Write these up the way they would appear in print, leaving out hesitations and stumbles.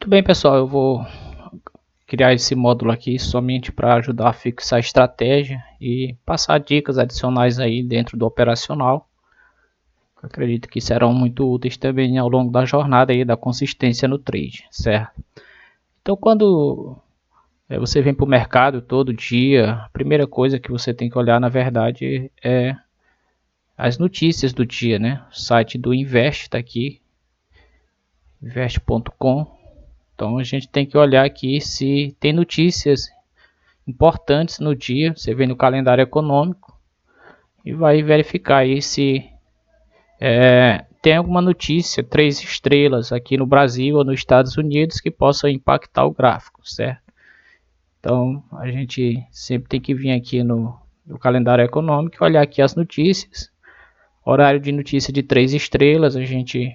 Muito bem, pessoal, eu vou criar esse módulo aqui somente para ajudar a fixar a estratégia e passar dicas adicionais aí dentro do operacional. Eu acredito que serão muito úteis também ao longo da jornada aí da consistência no trade, certo? Então, quando você vem para o mercado todo dia, a primeira coisa que você tem que olhar, na verdade, é as notícias do dia, né? O site do Invest está aqui, invest.com. Então a gente tem que olhar aqui se tem notícias importantes no dia. Você vem no calendário econômico e vai verificar aí se tem alguma notícia 3 estrelas aqui no Brasil ou nos Estados Unidos que possa impactar o gráfico, certo? Então a gente sempre tem que vir aqui no calendário econômico e olhar aqui as notícias. Horário de notícia de 3 estrelas a gente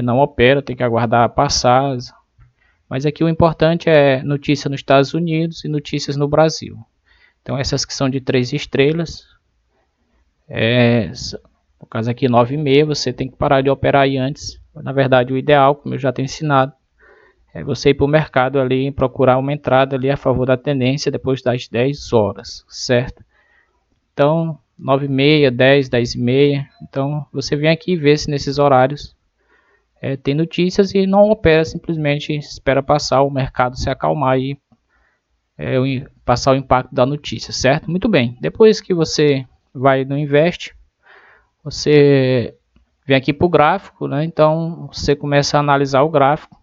não opera, tem que aguardar passar. Mas aqui o importante é notícia nos Estados Unidos e notícias no Brasil. Então essas que são de 3 estrelas, no caso aqui 9,5, você tem que parar de operar aí antes. Na verdade o ideal, como eu já tenho ensinado, é você ir para o mercado ali e procurar uma entrada ali a favor da tendência depois das 10 horas, certo? Então 9,5, 10, 10,5, então você vem aqui e vê se nesses horários tem notícias e não opera, simplesmente espera passar o mercado se acalmar e passar o impacto da notícia, certo? Muito bem, depois que você vai no Invest, você vem aqui para o gráfico, né? Então você começa a analisar o gráfico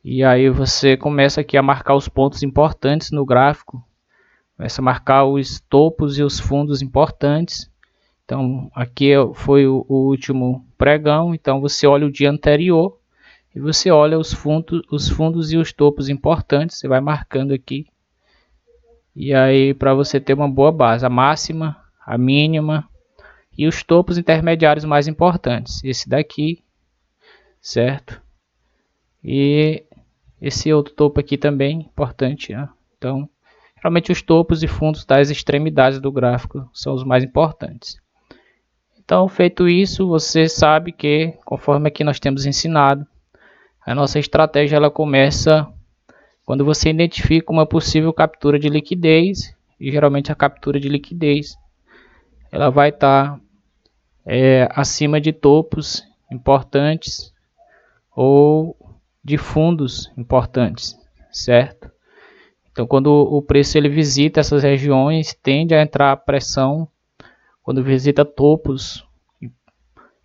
e aí você começa aqui a marcar os pontos importantes no gráfico, começa a marcar os topos e os fundos importantes. Então aqui foi o último pregão, então você olha o dia anterior e você olha os fundos e os topos importantes, você vai marcando aqui. E aí para você ter uma boa base, a máxima, a mínima e os topos intermediários mais importantes. Esse daqui, certo? E esse outro topo aqui também importante, né? Então, geralmente os topos e fundos das extremidades do gráfico são os mais importantes. Então, feito isso, você sabe que, conforme aqui nós temos ensinado, a nossa estratégia ela começa quando você identifica uma possível captura de liquidez, e geralmente a captura de liquidez ela vai estar acima de topos importantes ou de fundos importantes, certo? Então quando o preço ele visita essas regiões, tende a entrar pressão. Quando visita topos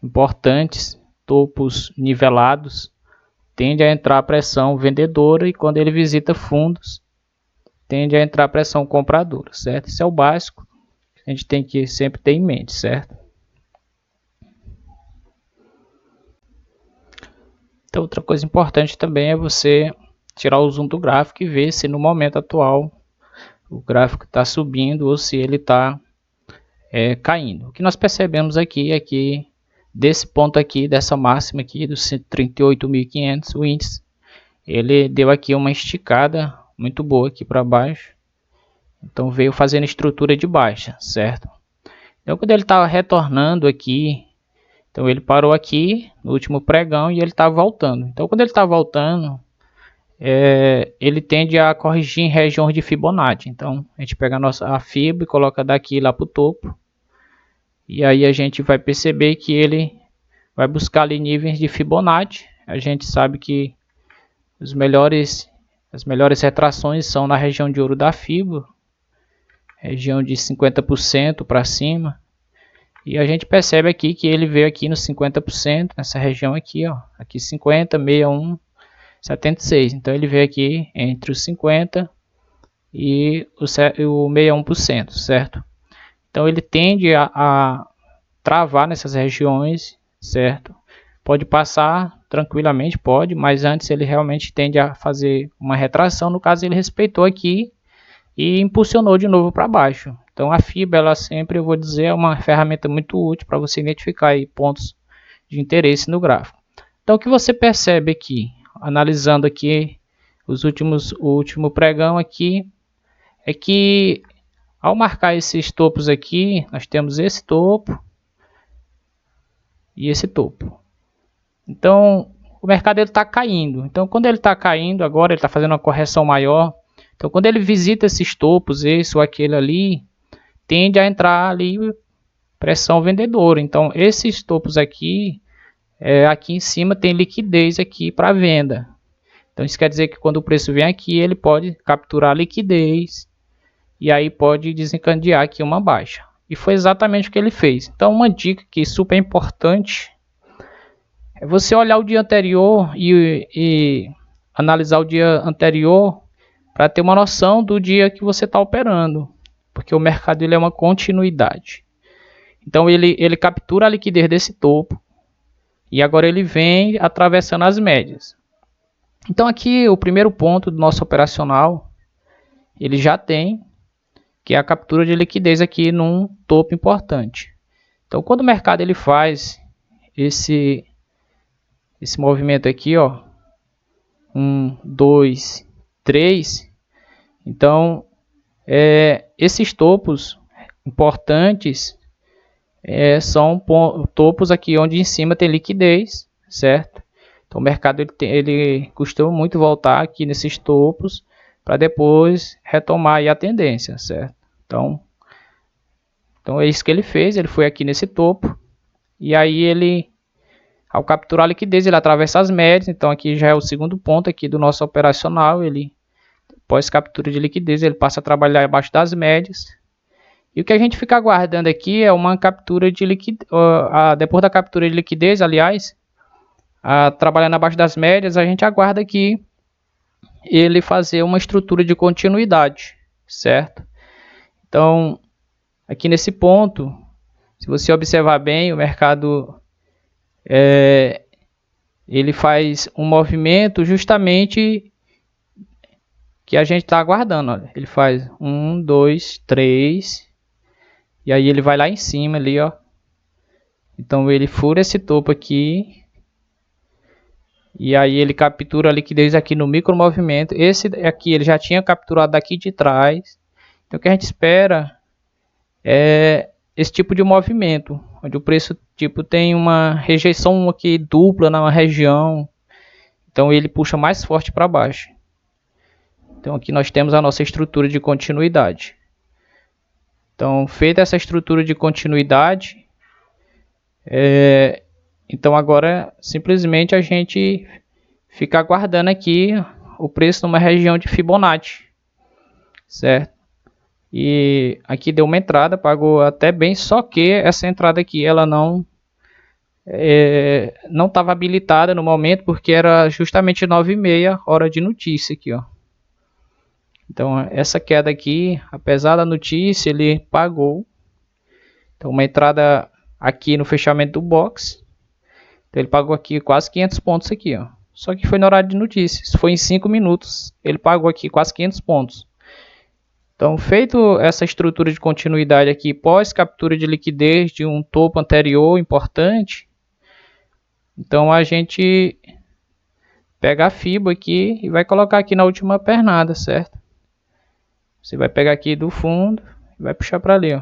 importantes, topos nivelados, tende a entrar pressão vendedora, e quando ele visita fundos, tende a entrar pressão compradora, certo? Isso é o básico, a gente tem que sempre ter em mente, certo? Então outra coisa importante também é você tirar o zoom do gráfico e ver se no momento atual o gráfico está subindo ou se ele está caindo. O que nós percebemos aqui é que desse ponto aqui, dessa máxima aqui dos 38.500, o índice ele deu aqui uma esticada muito boa aqui para baixo. Então veio fazendo estrutura de baixa, certo? Então quando ele estava retornando aqui, então ele parou aqui no último pregão e ele está voltando. Então quando ele está voltando, ele tende a corrigir em regiões de Fibonacci. Então a gente pega a Fib e coloca daqui lá para o topo. E aí a gente vai perceber que ele vai buscar ali níveis de Fibonacci. A gente sabe que as melhores retrações são na região de ouro da Fibo, região de 50% para cima. E a gente percebe aqui que ele veio aqui nos 50%, nessa região aqui, ó, aqui 50, 61, 76. Então ele veio aqui entre os 50 e o 61%, certo? Então ele tende a travar nessas regiões, certo? Pode passar tranquilamente, pode, mas antes ele realmente tende a fazer uma retração. No caso ele respeitou aqui e impulsionou de novo para baixo. Então a FIBA, ela sempre, eu vou dizer, é uma ferramenta muito útil para você identificar aí pontos de interesse no gráfico. Então o que você percebe aqui, analisando aqui o último pregão aqui, é que ao marcar esses topos aqui, nós temos esse topo e esse topo. Então o mercado está caindo. Então, quando ele está caindo agora, ele está fazendo uma correção maior. Então, quando ele visita esses topos, esse ou aquele ali, tende a entrar ali pressão vendedora. Então, esses topos aqui, aqui em cima tem liquidez aqui para venda. Então, isso quer dizer que quando o preço vem aqui, ele pode capturar liquidez e aí pode desencadear aqui uma baixa. E foi exatamente o que ele fez. Então, uma dica que é super importante é você olhar o dia anterior e analisar o dia anterior para ter uma noção do dia que você está operando, porque o mercado ele é uma continuidade. Então ele captura a liquidez desse topo e agora ele vem atravessando as médias. Então aqui o primeiro ponto do nosso operacional, ele já tem, que é a captura de liquidez aqui num topo importante. Então quando o mercado ele faz esse movimento aqui, ó, 1, 2, 3, então esses topos importantes são topos aqui onde em cima tem liquidez, certo? Então o mercado ele costuma muito voltar aqui nesses topos para depois retomar aí a tendência, certo? Então é isso que ele fez, ele foi aqui nesse topo e aí ele, ao capturar a liquidez, ele atravessa as médias. Então aqui já é o segundo ponto aqui do nosso operacional, ele após captura de liquidez ele passa a trabalhar abaixo das médias. E o que a gente fica aguardando aqui é uma captura de liquidez, depois da captura de liquidez, aliás, trabalhando abaixo das médias, a gente aguarda aqui ele fazer uma estrutura de continuidade, certo? Então, aqui nesse ponto, se você observar bem, o mercado ele faz um movimento justamente que a gente está aguardando. Olha. Ele faz 1, 2, 3, e aí ele vai lá em cima ali, ó. Então ele fura esse topo aqui. E aí ele captura a liquidez aqui no micro movimento. Esse aqui ele já tinha capturado daqui de trás. Então o que a gente espera é esse tipo de movimento, onde o preço tipo tem uma rejeição aqui dupla na região. Então ele puxa mais forte para baixo. Então aqui nós temos a nossa estrutura de continuidade. Então feita essa estrutura de continuidade, então agora simplesmente a gente fica aguardando aqui o preço numa região de Fibonacci, certo? E aqui deu uma entrada, pagou até bem, só que essa entrada aqui ela não estava habilitada no momento, porque era justamente 9h30 hora de notícia aqui, ó. Então essa queda aqui, apesar da notícia, ele pagou. Então uma entrada aqui no fechamento do box. Então ele pagou aqui quase 500 pontos aqui, ó. Só que foi no horário de notícias, foi em 5 minutos, ele pagou aqui quase 500 pontos. Então, feito essa estrutura de continuidade aqui, pós captura de liquidez de um topo anterior importante, então a gente pega a FIBA aqui e vai colocar aqui na última pernada, certo? Você vai pegar aqui do fundo e vai puxar para ali, ó.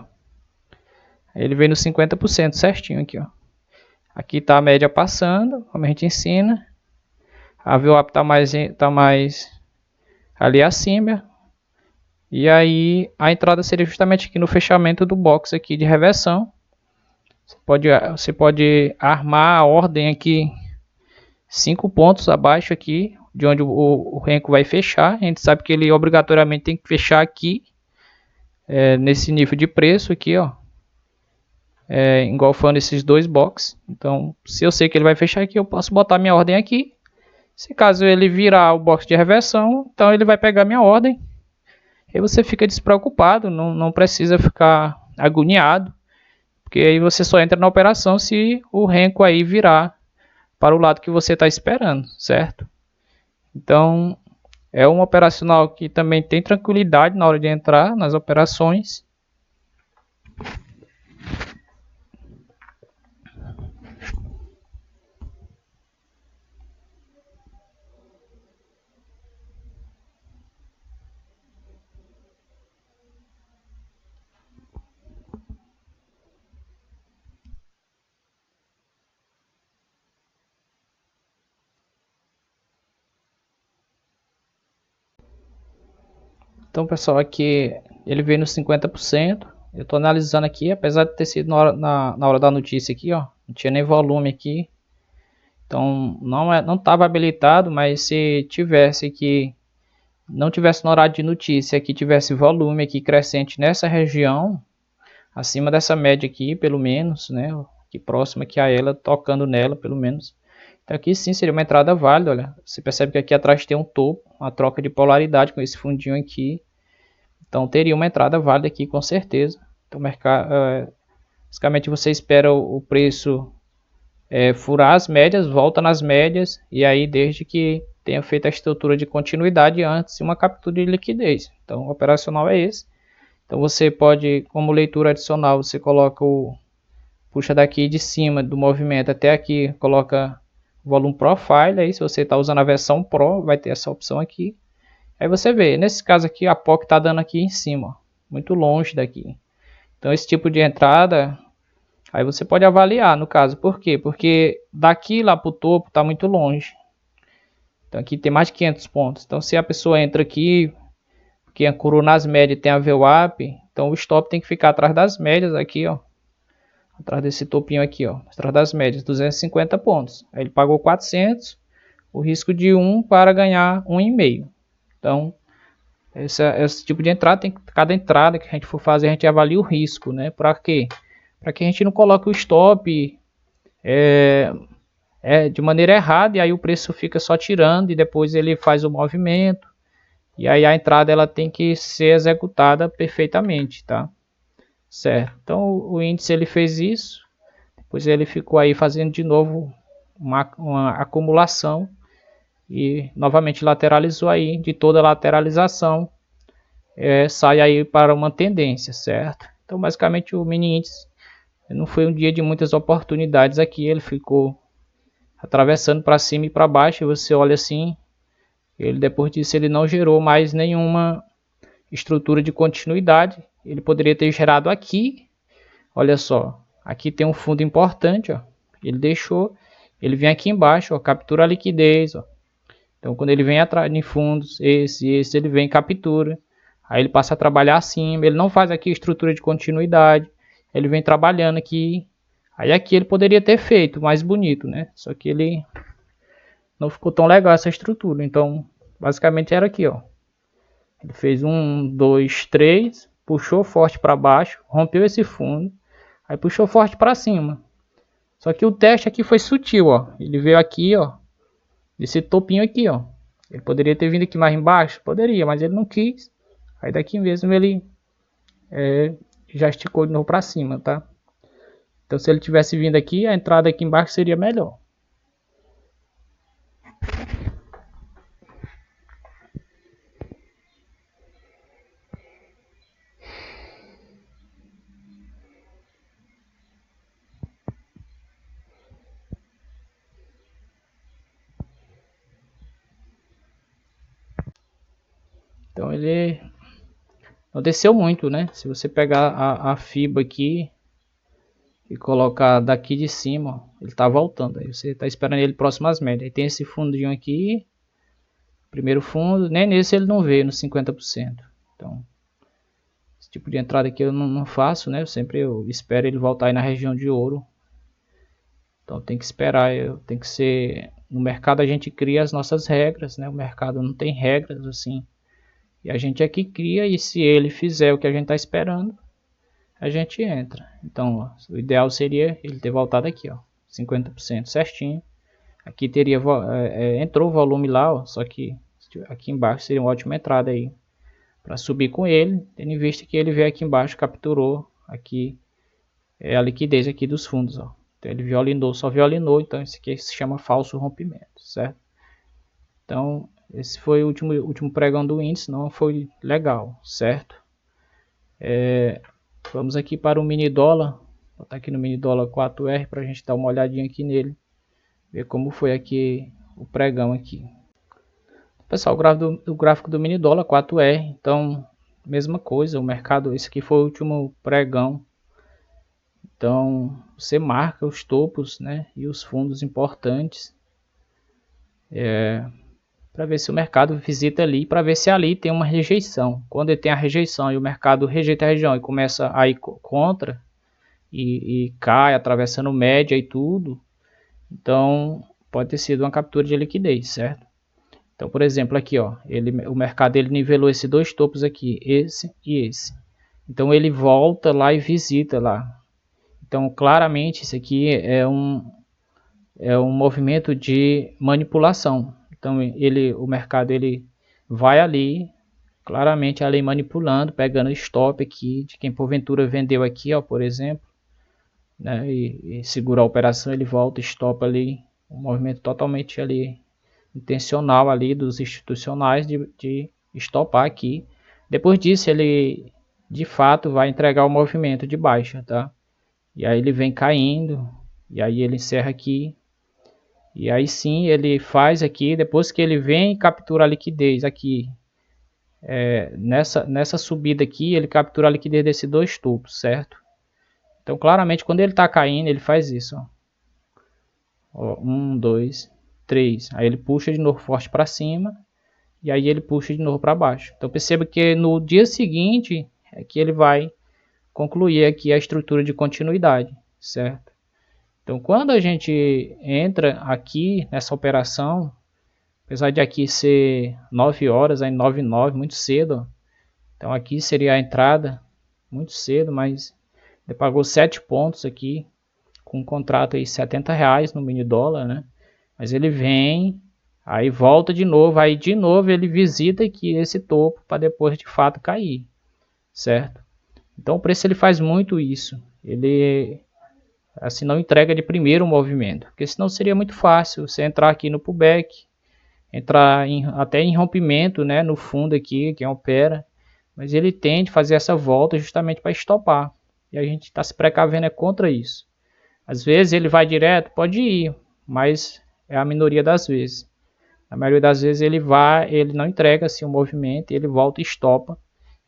Ele vem no 50% certinho aqui, ó. Aqui está a média passando, como a gente ensina. A VWAP está mais ali acima. E aí a entrada seria justamente aqui no fechamento do box aqui de reversão. Você pode armar a ordem aqui 5 pontos abaixo aqui, de onde o Renko vai fechar. A gente sabe que ele obrigatoriamente tem que fechar aqui, nesse nível de preço aqui, ó. Engolfando esses dois boxes. Então, se eu sei que ele vai fechar aqui, eu posso botar minha ordem aqui. Se caso ele virar o box de reversão, então ele vai pegar minha ordem. E você fica despreocupado, não precisa ficar agoniado, porque aí você só entra na operação se o Renko aí virar para o lado que você está esperando, certo? Então, é um operacional que também tem tranquilidade na hora de entrar nas operações. Então, pessoal, aqui ele veio no 50%. Eu estou analisando aqui, apesar de ter sido na hora da notícia aqui, ó, não tinha nem volume aqui. Então não estava habilitado, mas se tivesse aqui, não tivesse no horário de notícia, que tivesse volume aqui crescente nessa região, acima dessa média aqui, pelo menos, né, aqui próxima aqui a ela, tocando nela, pelo menos. Então aqui sim seria uma entrada válida, olha. Você percebe que aqui atrás tem um topo, uma troca de polaridade com esse fundinho aqui. Então teria uma entrada válida aqui com certeza. Então basicamente você espera o preço furar as médias, volta nas médias, e aí desde que tenha feito a estrutura de continuidade antes e uma captura de liquidez. Então o operacional é esse. Então você pode, como leitura adicional, você coloca puxa daqui de cima do movimento até aqui, coloca volume profile, aí se você está usando a versão Pro, vai ter essa opção aqui. Aí você vê, nesse caso aqui, a POC está dando aqui em cima, ó, muito longe daqui. Então esse tipo de entrada, aí você pode avaliar no caso. Por quê? Porque daqui lá para o topo está muito longe. Então aqui tem mais de 500 pontos. Então se a pessoa entra aqui, porque ancorou nas médias tem a VWAP, então o stop tem que ficar atrás das médias aqui, ó. Atrás desse topinho aqui, ó. Atrás das médias, 250 pontos. Aí ele pagou 400, o risco de 1 para ganhar 1,5. Então esse tipo de entrada, cada entrada que a gente for fazer, a gente avalia o risco, né? Para quê? Para que a gente não coloque o stop de maneira errada e aí o preço fica só tirando e depois ele faz o movimento e aí a entrada ela tem que ser executada perfeitamente, tá? Certo. Então o índice ele fez isso, depois ele ficou aí fazendo de novo uma acumulação e novamente lateralizou aí. De toda lateralização sai aí para uma tendência, certo? Então basicamente o mini índice não foi um dia de muitas oportunidades aqui, ele ficou atravessando para cima e para baixo, e você olha assim, ele depois disso ele não gerou mais nenhuma estrutura de continuidade. Ele poderia ter gerado aqui, olha só, aqui tem um fundo importante, ó, ele deixou, ele vem aqui embaixo, ó, captura a liquidez, ó. Então quando ele vem atrás de fundos, esse ele vem captura, aí ele passa a trabalhar acima, ele não faz aqui estrutura de continuidade, ele vem trabalhando aqui, aí aqui ele poderia ter feito mais bonito, né? Só que ele não ficou tão legal essa estrutura, então basicamente era aqui, ó. Ele fez 1, 2, 3, puxou forte para baixo, rompeu esse fundo, aí puxou forte para cima. Só que o teste aqui foi sutil, ó. Ele veio aqui, ó, esse topinho aqui, ó. Ele poderia ter vindo aqui mais embaixo? Poderia, mas ele não quis. Aí daqui mesmo ele já esticou de novo para cima, tá? Então se ele tivesse vindo aqui, a entrada aqui embaixo seria melhor. Então ele não desceu muito, né? Se você pegar a FIBA aqui e colocar daqui de cima, ó, ele tá voltando. Aí você tá esperando ele próximo às médias. Aí tem esse fundinho aqui, primeiro fundo, nem nesse ele não veio no 50%. Então esse tipo de entrada aqui eu não faço, né? Eu espero ele voltar aí na região de ouro. Então tem que esperar, tem que ser... No mercado a gente cria as nossas regras, né? O mercado não tem regras assim. E a gente aqui cria, e se ele fizer o que a gente está esperando, a gente entra. Então ó, o ideal seria ele ter voltado aqui, ó, 50% certinho. Aqui teria entrou o volume lá, ó, só que aqui embaixo seria uma ótima entrada aí para subir com ele, tendo em vista que ele veio aqui embaixo, capturou aqui a liquidez aqui dos fundos, ó. Então ele violinou, só violinou, então isso aqui se chama falso rompimento, certo? Então esse foi o último pregão do índice, não foi legal, certo? Vamos aqui para o mini dólar, vou botar aqui no mini dólar 4R para a gente dar uma olhadinha aqui nele, ver como foi aqui o pregão aqui. Pessoal, o gráfico do mini dólar 4R, então mesma coisa, o mercado, esse aqui foi o último pregão. Então você marca os topos, né, e os fundos importantes. para ver se o mercado visita ali, para ver se ali tem uma rejeição. Quando ele tem a rejeição e o mercado rejeita a região e começa a ir contra e cai, atravessando média e tudo, então pode ter sido uma captura de liquidez, certo? Então, por exemplo, aqui, ó, o mercado ele nivelou esses dois topos aqui, esse e esse. Então ele volta lá e visita lá. Então, claramente, isso aqui é um movimento de manipulação. Então, o mercado ele vai ali, claramente ali manipulando, pegando stop aqui de quem porventura vendeu aqui, ó, por exemplo, né, e segura a operação, ele volta, stop ali, um movimento totalmente ali intencional ali dos institucionais de estopar aqui. Depois disso, ele de fato vai entregar o movimento de baixa, tá? E aí ele vem caindo, e aí ele encerra aqui. E aí sim ele faz aqui, depois que ele vem e captura a liquidez aqui, nessa subida aqui, ele captura a liquidez desses dois topos, certo? Então claramente quando ele está caindo, ele faz isso, ó. 1, 2, 3. Aí ele puxa de novo forte para cima, e aí ele puxa de novo para baixo. Então perceba que no dia seguinte é que ele vai concluir aqui a estrutura de continuidade, certo? Então quando a gente entra aqui nessa operação, apesar de aqui ser 9 horas, aí 9 e 9, muito cedo, ó. Então aqui seria a entrada, muito cedo, mas ele pagou 7 pontos aqui, com um contrato aí R$70 no mini dólar, né? Mas ele vem, aí volta de novo, aí de novo ele visita aqui esse topo para depois de fato cair, certo? Então o preço ele faz muito isso, ele assim não entrega de primeiro o movimento, porque senão seria muito fácil você entrar aqui no pullback, entrar até em rompimento, né, no fundo aqui, quem opera, mas ele tende a fazer essa volta justamente para estopar, e a gente está se precavendo contra isso. Às vezes ele vai direto, pode ir, mas é a minoria das vezes. A maioria das vezes ele não entrega assim o movimento, ele volta e estopa,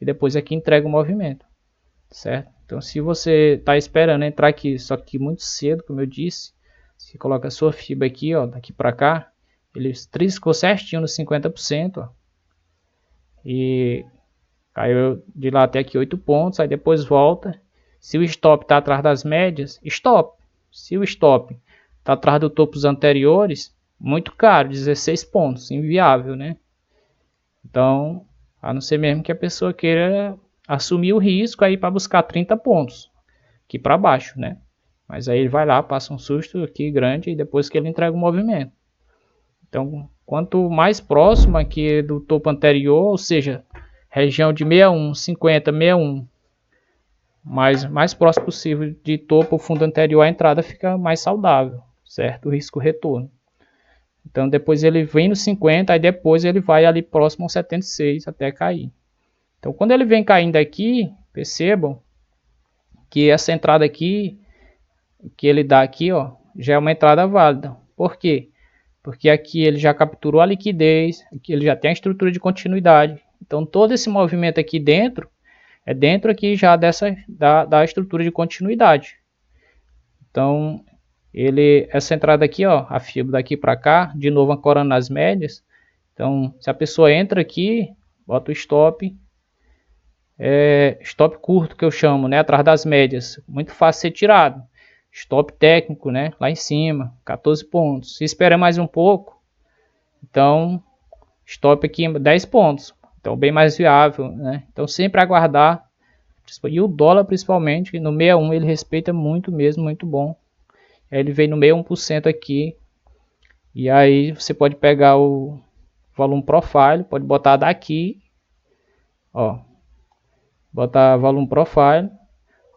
e depois aqui entrega o movimento, certo? Então se você está esperando entrar aqui, só que muito cedo, como eu disse, você coloca a sua FIBA aqui, ó, daqui para cá, ele triscou certinho no 50%, ó, e caiu de lá até aqui 8 pontos, aí depois volta. Se o stop está atrás das médias, stop. Se o stop está atrás dos topos anteriores, muito caro, 16 pontos, inviável, né? Então, a não ser mesmo que a pessoa queira assumir o risco aí para buscar 30 pontos aqui para baixo, né? Mas aí ele vai lá, passa um susto aqui grande e depois que ele entrega o movimento. Então, quanto mais próximo aqui do topo anterior, ou seja, região de 61, 50, 61, mais próximo possível de topo ou fundo anterior, a entrada fica mais saudável, certo? O risco retorno. Então, depois ele vem no 50, aí depois ele vai ali próximo ao 76 até cair. Então, quando ele vem caindo aqui, percebam que essa entrada aqui, que ele dá aqui, ó, já é uma entrada válida. Por quê? Porque aqui ele já capturou a liquidez, aqui ele já tem a estrutura de continuidade. Então todo esse movimento aqui dentro, é dentro aqui já da estrutura de continuidade. Então essa entrada aqui, ó, a FIBA daqui para cá, de novo ancorando nas médias. Então se a pessoa entra aqui, bota o stop, stop curto que eu chamo, né, atrás das médias, muito fácil ser tirado. Stop técnico, né, lá em cima, 14 pontos. Se espera mais um pouco, então stop aqui 10 pontos. Então bem mais viável, né? Então sempre aguardar. E o dólar principalmente, no 61 ele respeita muito mesmo, muito bom. Ele vem no 61% aqui. E aí você pode pegar o volume profile, pode botar daqui, ó. Botar volume profile.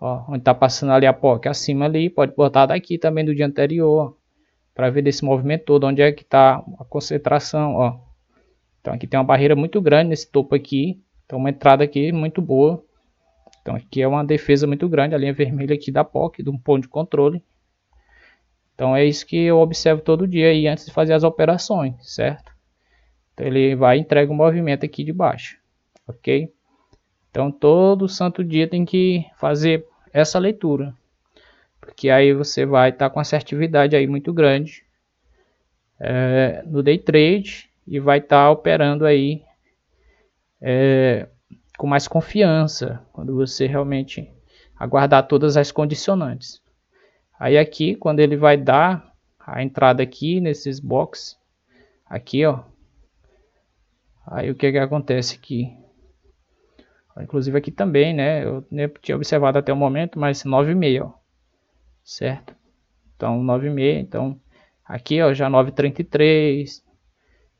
Ó, onde está passando ali a POC acima ali, pode botar daqui também do dia anterior, para ver desse movimento todo, onde é que está a concentração, ó. Então aqui tem uma barreira muito grande nesse topo aqui, então uma entrada aqui muito boa. Então aqui é uma defesa muito grande, a linha vermelha aqui da POC, de um ponto de controle. Então é isso que eu observo todo dia aí antes de fazer as operações, certo? Então ele vai e entrega o movimento aqui de baixo, ok? Então todo santo dia tem que fazer essa leitura, porque aí você vai estar com assertividade aí muito grande no day trade e vai estar operando aí com mais confiança, quando você realmente aguardar todas as condicionantes. Aí aqui, quando ele vai dar a entrada aqui nesses boxes, aqui ó, aí o que acontece aqui? Inclusive aqui também, né, eu nem tinha observado até o momento, mas 9,5, ó, certo? Então 9,5, então aqui ó, já 9,33,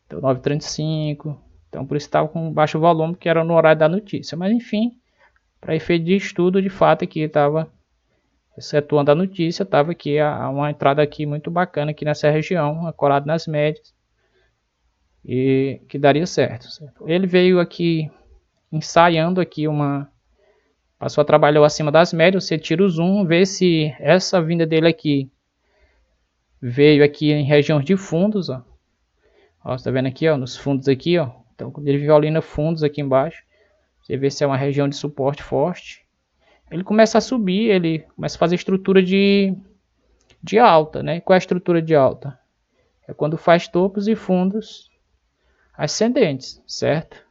então 9,35, então por isso estava com baixo volume, que era no horário da notícia, mas enfim, para efeito de estudo, de fato aqui estava, excetuando a notícia, estava aqui uma entrada aqui muito bacana aqui nessa região, ancorado nas médias, e que daria certo. Ele veio aqui ensaiando aqui passou a trabalhar acima das médias, você tira o zoom, vê se essa vinda dele aqui veio aqui em regiões de fundos, ó. Ó, você tá vendo aqui, ó, nos fundos aqui, ó. Então, quando ele violina fundos aqui embaixo, você vê se é uma região de suporte forte. Ele começa a subir, ele começa a fazer estrutura de alta, né? Qual é a estrutura de alta? É quando faz topos e fundos ascendentes, certo?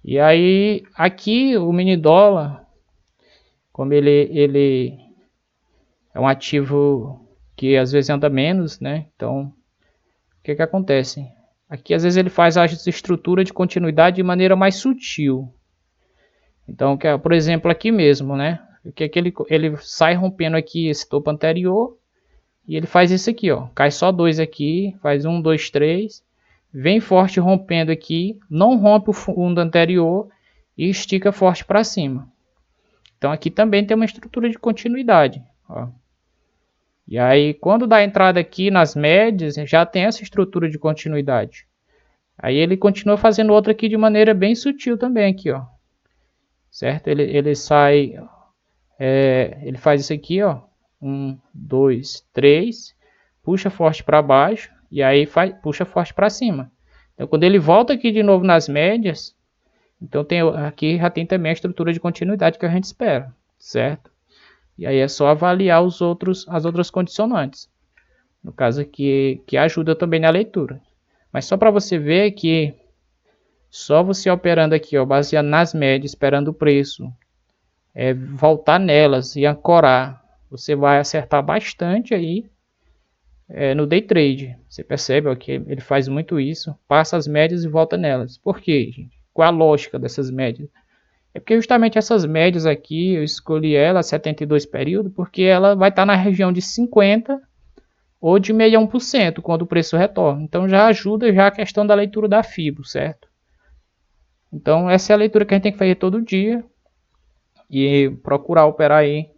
E aí, aqui o mini dólar, como ele é um ativo que às vezes anda menos, né? Então, o que acontece? Aqui às vezes ele faz a estrutura de continuidade de maneira mais sutil. Então, por exemplo, aqui mesmo, né? O que ele sai rompendo aqui esse topo anterior e ele faz isso aqui, ó. Cai só 2 aqui, faz 1, 2, 3, vem forte rompendo aqui, não rompe o fundo anterior e estica forte para cima. Então aqui também tem uma estrutura de continuidade, ó. E aí quando dá entrada aqui nas médias, já tem essa estrutura de continuidade. Aí ele continua fazendo outra aqui de maneira bem sutil também aqui, ó. Certo? Ele sai, ele faz isso aqui, ó. 1, 2, 3, puxa forte para baixo e aí puxa forte para cima. Então quando ele volta aqui de novo nas médias, então aqui já tem também a estrutura de continuidade que a gente espera, certo? E aí é só avaliar as outras condicionantes. No caso aqui, que ajuda também na leitura. Mas só para você ver que só você operando aqui, ó, baseado nas médias, esperando o preço, voltar nelas e ancorar, você vai acertar bastante aí no day trade. Você percebe, ó, que ele faz muito isso, passa as médias e volta nelas. Por quê, gente? Qual a lógica dessas médias? É porque justamente essas médias aqui, eu escolhi ela, 72 períodos, porque ela vai estar na região de 50 ou de 61% quando o preço retorna. Então já ajuda já a questão da leitura da FIBO, certo? Então essa é a leitura que a gente tem que fazer todo dia e procurar operar aí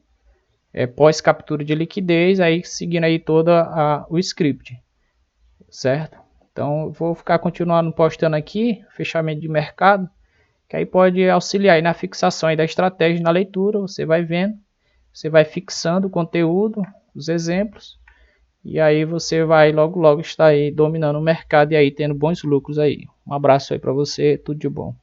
pós captura de liquidez, aí seguindo aí todo o script, certo? Então eu vou ficar continuando postando aqui, fechamento de mercado, que aí pode auxiliar aí na fixação aí da estratégia, na leitura, você vai vendo, você vai fixando o conteúdo, os exemplos, e aí você vai logo estar aí dominando o mercado e aí tendo bons lucros aí. Um abraço aí para você, tudo de bom.